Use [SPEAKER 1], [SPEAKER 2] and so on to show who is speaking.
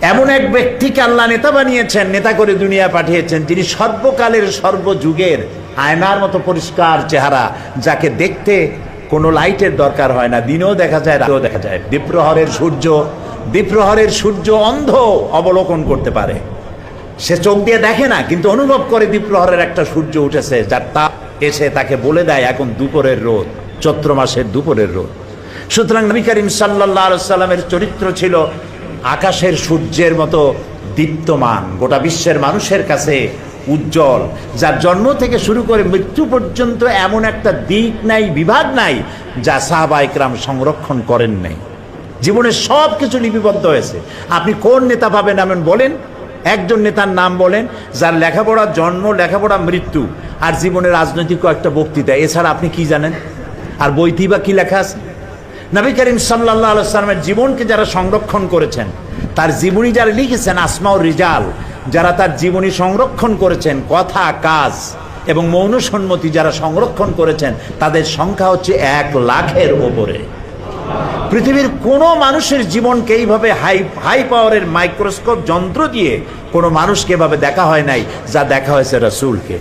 [SPEAKER 1] এমন এক ব্যক্তিকে আল্লাহ নেতা বানিয়েছেন, নেতা করে দুনিয়া পাঠিয়েছেন, যিনি সর্বকালের সর্বযুগের আয়নার মতো পরিষ্কার চেহারা, যাকে দেখতে কোনো লাইটের দরকার হয় না, দিনেও দেখা যায় রাতেও দেখা যায়। দ্বীপ্রহরের সূর্য অন্ধ অবলোকন করতে পারে, সে চোখ দিয়ে দেখে না, কিন্তু অনুভব করে দ্বীপ্রহরের একটা সূর্য উঠেছে, যার তাপ এসে তাকে বলে দেয় এখন দুপুরের রোদ, চৈত্র মাসের দুপুরের রোদ। সুতরাং নবী করিম সাল্লাল্লাহু আলাইহি সাল্লামের চরিত্র ছিল আকাশের সূর্যের মতো দীপ্তমান, গোটা বিশ্বের মানুষের কাছে উজ্জ্বল, যার জন্ম থেকে শুরু করে মৃত্যু পর্যন্ত এমন একটা দিক নাই, বিভাগ নাই যা সাহাবায়ে কেরাম সংরক্ষণ করেন নাই। জীবনের সব কিছু লিপিবদ্ধ হয়েছে। আপনি কোন নেতা পাবেন এমন বলেন, একজন নেতার নাম বলেন যার লেখাপড়া জন্ম, লেখাপড়া মৃত্যু, আর জীবনের রাজনৈতিক কয়েকটা বক্তৃতা, এছাড়া আপনি কি জানেন? আর বইতেই বা কি লেখা আছে? নবী করিম সাল্লাল্লাহু আলাইহি ওয়াসাল্লামের জীবনকে যারা সংরক্ষণ করেছেন, তার জীবনী যারা লিখেছেন, আসমাউর রিজাল, যারা তার জীবনী সংরক্ষণ করেছেন, কথা কাজ এবং মৌন সম্মতি যারা সংরক্ষণ করেছেন, তাদের সংখ্যা হচ্ছে 1,00,000-এর ওপরে। পৃথিবীর কোনো মানুষের জীবনকে এইভাবে হাই পাওয়ারের মাইক্রোস্কোপ যন্ত্র দিয়ে কোনো মানুষকে এভাবে দেখা হয় নাই, যা দেখা হয়েছে রাসূলকে।